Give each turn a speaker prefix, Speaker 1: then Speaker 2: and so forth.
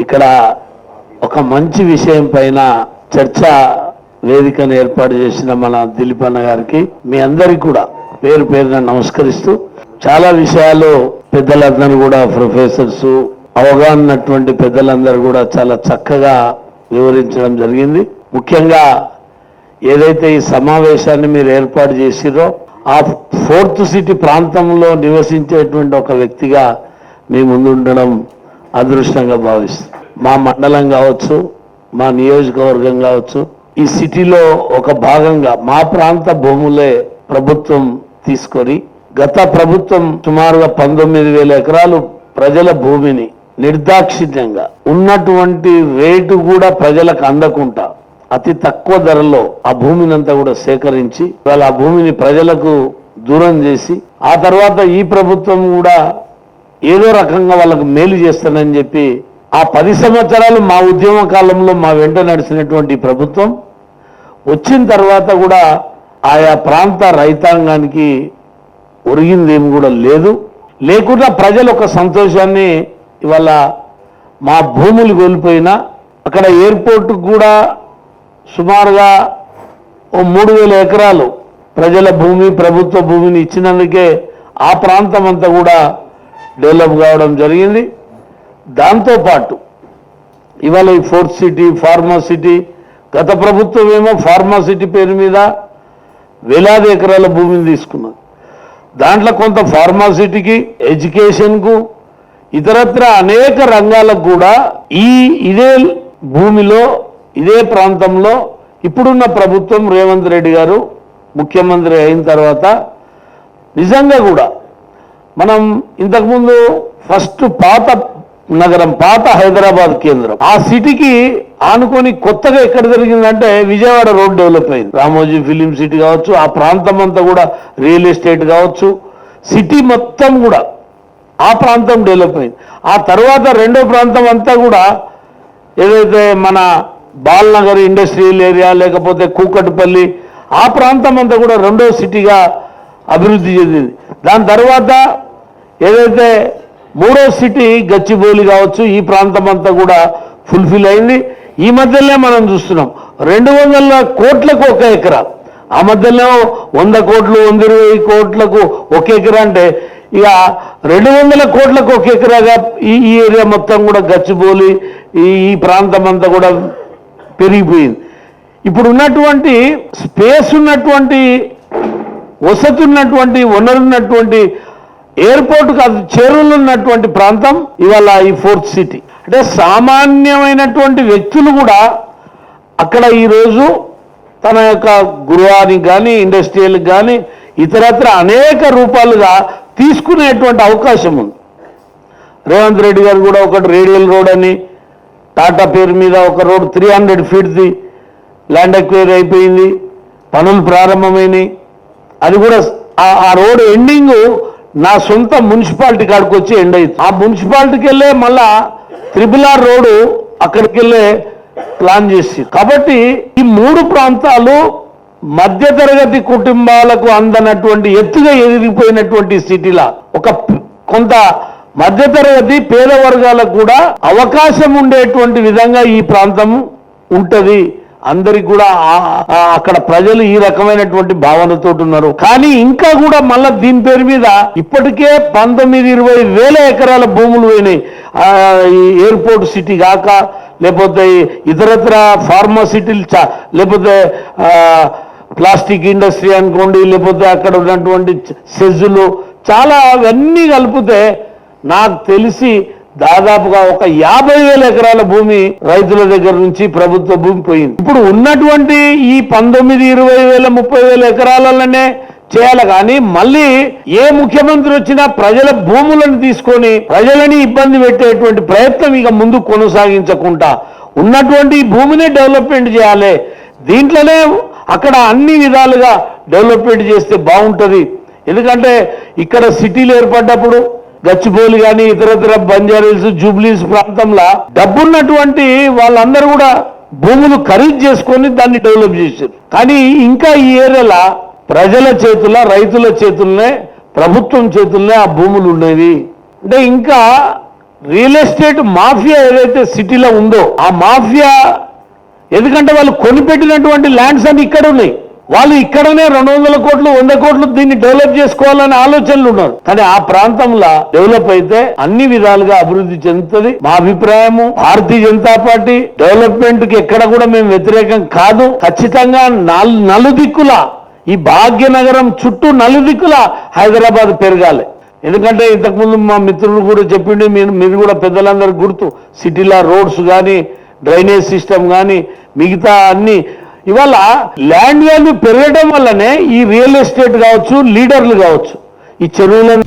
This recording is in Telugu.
Speaker 1: ఇక్కడ ఒక మంచి విషయం పైన చర్చ వేదికను ఏర్పాటు చేసిన మన దిలీప్ అన్న గారికి మీ అందరికీ కూడా పేరు పేరున నమస్కరిస్తూ, చాలా విషయాలు పెద్దలందరూ కూడా ప్రొఫెసర్స్ అవగాహనటువంటి పెద్దలందరూ కూడా చాలా చక్కగా వివరించడం జరిగింది. ముఖ్యంగా ఏదైతే ఈ సమావేశాన్ని మీరు ఏర్పాటు చేసిరో ఆ ఫోర్త్ సిటీ ప్రాంతంలో నివసించేటువంటి ఒక వ్యక్తిగా మీ ముందు ఉండడం అదృష్టంగా భావిస్తాం. మా మండలం కావచ్చు, మా నియోజకవర్గం కావచ్చు, ఈ సిటీలో ఒక భాగంగా మా ప్రాంత భూములే ప్రభుత్వం తీసుకొని, గత ప్రభుత్వం సుమారుగా 19,000 ఎకరాలు ప్రజల భూమిని నిర్దాక్షిణ్యంగా ఉన్నటువంటి రేటు కూడా ప్రజలకు అందకుండా అతి తక్కువ ధరలో ఆ భూమిని అంతా కూడా సేకరించి వాళ్ళ ఆ భూమిని ప్రజలకు దూరం చేసి, ఆ తర్వాత ఈ ప్రభుత్వం కూడా ఏదో రకంగా వాళ్ళకు మేలు చేస్తానని చెప్పి ఆ 10 సంవత్సరాలు మా ఉద్యమ కాలంలో మా వెంట నడిచినటువంటి ప్రభుత్వం వచ్చిన తర్వాత కూడా ఆయా ప్రాంత రైతాంగానికి ఒరిగిందేమి కూడా లేదు. లేకుండా ప్రజలు ఒక సంతోషాన్ని ఇవాళ మా భూములు కోల్పోయినా అక్కడ ఎయిర్పోర్ట్ కూడా సుమారుగా 3,000 ఎకరాలు ప్రజల భూమి, ప్రభుత్వ భూమిని ఇచ్చినందుకే ఆ ప్రాంతం అంతా కూడా డెవలప్ కావడం జరిగింది. దాంతోపాటు ఇవాళ ఈ ఫోర్త్ సిటీ, ఫార్మా సిటీ, గత ప్రభుత్వం ఏమో ఫార్మా సిటీ పేరు మీద వేలాది ఎకరాల భూమిని తీసుకున్నది. దాంట్లో కొంత ఫార్మా సిటీకి, ఎడ్యుకేషన్కు, ఇతరత్ర అనేక రంగాలకు కూడా ఇదే భూమిలో, ఇదే ప్రాంతంలో ఇప్పుడున్న ప్రభుత్వం రేవంత్ రెడ్డి గారు ముఖ్యమంత్రి అయిన తర్వాత నిజంగా కూడా మనం ఇంతకుముందు ఫస్ట్ పాత నగరం, పాత హైదరాబాద్ కేంద్రం, ఆ సిటీకి ఆనుకొని కొత్తగా ఎక్కడ జరిగిందంటే విజయవాడ రోడ్ డెవలప్ అయింది. రామోజీ ఫిలిం సిటీ కావచ్చు, ఆ ప్రాంతం అంతా కూడా రియల్ ఎస్టేట్ కావచ్చు, సిటీ మొత్తం కూడా ఆ ప్రాంతం డెవలప్ అయింది. ఆ తర్వాత రెండో ప్రాంతం అంతా కూడా ఏదైతే మన బాల్నగర్ ఇండస్ట్రియల్ ఏరియా, లేకపోతే కూకట్పల్లి, ఆ ప్రాంతం అంతా కూడా రెండో సిటీగా అభివృద్ధి చెందింది. దాని తర్వాత ఏదైతే మూడో సిటీ గచ్చిబౌలి కావచ్చు, ఈ ప్రాంతం అంతా కూడా ఫుల్ఫిల్ అయింది. ఈ మధ్యలోనే మనం చూస్తున్నాం 200 కోట్లకు ఒక ఎకరా, ఆ మధ్యలో 100 కోట్లు, 120 కోట్లకు ఒక ఎకరా అంటే ఇక 200 కోట్లకు ఒక ఎకరాగా ఈ ఏరియా మొత్తం కూడా గచ్చిబౌలి, ఈ ప్రాంతం అంతా కూడా పెరిగిపోయింది. ఇప్పుడు ఉన్నటువంటి స్పేస్ ఉన్నటువంటి, వసతి ఉన్నటువంటి, వనరున్నటువంటి, ఎయిర్పోర్ట్ కాదు చేరువలో ఉన్నటువంటి ప్రాంతం ఇవాళ ఈ ఫోర్త్ సిటీ. అంటే సామాన్యమైనటువంటి వ్యక్తులు కూడా అక్కడ ఈరోజు తన యొక్క గృహానికి కానీ, ఇండస్ట్రియల్కి కానీ, ఇతరత్ర అనేక రూపాలుగా తీసుకునేటువంటి అవకాశం ఉంది. రేవంత్ రెడ్డి గారు కూడా ఒకటి రేడియల్ రోడ్ అని టాటా పేరు మీద ఒక రోడ్ 300 ఫీట్ది ల్యాండ్ ఎక్వైర్ అయిపోయింది, పనులు ప్రారంభమైనవి. అది కూడా ఆ రోడ్ ఎండింగ్ నా సొంత మున్సిపాలిటీ కాడికి వచ్చి ఎండ్ అవుతుంది. ఆ మున్సిపాలిటీకి వెళ్ళే మళ్ళా RRR రోడ్డు అక్కడికి వెళ్ళే ప్లాన్ చేసి, కాబట్టి ఈ 3 ప్రాంతాలు మధ్యతరగతి కుటుంబాలకు అందనటువంటి ఎత్తుగా ఎదిగిపోయినటువంటి సిటీలా ఒక కొంత మధ్యతరగతి పేద వర్గాలకు కూడా అవకాశం ఉండేటువంటి విధంగా ఈ ప్రాంతం ఉంటుంది. అందరికి కూడా అక్కడ ప్రజలు ఈ రకమైనటువంటి భావనతో ఉన్నారు. కానీ ఇంకా కూడా మళ్ళా దీని పేరు మీద ఇప్పటికే 19-20 వేల ఎకరాల భూములు పోయినాయి. ఈ ఎయిర్పోర్ట్ సిటీ కాక, లేకపోతే ఇతరత్ర ఫార్మా సిటీలు, లేకపోతే ప్లాస్టిక్ ఇండస్ట్రీ అనుకోండి, లేకపోతే అక్కడ ఉన్నటువంటి సెజ్జులు, చాలా అవన్నీ కలిపితే నాకు తెలిసి దాదాపుగా ఒక 50,000 ఎకరాల భూమి రైతుల దగ్గర నుంచి ప్రభుత్వ భూమి పోయింది. ఇప్పుడు ఉన్నటువంటి ఈ 19-20,000, 30,000 ఎకరాలనే చేయాలి. కానీ మళ్ళీ ఏ ముఖ్యమంత్రి వచ్చినా ప్రజల భూములను తీసుకొని ప్రజలని ఇబ్బంది పెట్టేటువంటి ప్రయత్నం ఇక ముందు కొనసాగించకుండా ఉన్నటువంటి భూమిని డెవలప్మెంట్ చేయాలి. దీంట్లోనే అక్కడ అన్ని విధాలుగా డెవలప్మెంట్ చేస్తే బాగుంటుంది. ఎందుకంటే ఇక్కడ సిటీలు ఏర్పడ్డప్పుడు గచ్చిబౌలి కానీ, ఇతరత్ర బంజారాహిల్స్, జూబ్లీస్ ప్రాంతంలో డబ్బున్నటువంటి వాళ్ళందరూ కూడా భూములు ఖరీదు చేసుకొని దాన్ని డెవలప్ చేశారు. కానీ ఇంకా ఈ ఏరియాలో ప్రజల చేతుల్లో, రైతుల చేతుల్లోనే, ప్రభుత్వం చేతుల్లోనే ఆ భూములు ఉండేవి. అంటే ఇంకా రియల్ ఎస్టేట్ మాఫియా ఏదైతే సిటీలో ఉందో ఆ మాఫియా, ఎందుకంటే వాళ్ళు కొనిపెట్టినటువంటి ల్యాండ్స్ అన్ని ఇక్కడ ఉన్నాయి, వాళ్ళు ఇక్కడనే 200 కోట్లు 100 కోట్లు దీన్ని డెవలప్ చేసుకోవాలనే ఆలోచనలు ఉన్నారు. కానీ ఆ ప్రాంతంలో డెవలప్ అయితే అన్ని విధాలుగా అభివృద్ధి చెందుతుంది. మా అభిప్రాయము, భారతీయ జనతా పార్టీ డెవలప్మెంట్ కి ఎక్కడ కూడా మేము వ్యతిరేకం కాదు. ఖచ్చితంగా నలుదిక్కుల ఈ భాగ్యనగరం చుట్టూ నలుదిక్కుల హైదరాబాద్ పెరగాలి. ఎందుకంటే ఇంతకుముందు మా మిత్రులు కూడా చెప్పిండి, మీరు కూడా పెద్దలందరూ గుర్తు, సిటీలో రోడ్స్ కానీ డ్రైనేజ్ సిస్టమ్ కానీ మిగతా అన్ని ఇవాళ ల్యాండ్ వాల్యూ పెరగడం వల్లనే ఈ రియల్ ఎస్టేట్ కావచ్చు, లీడర్లు కావచ్చు, ఈ చెరువులను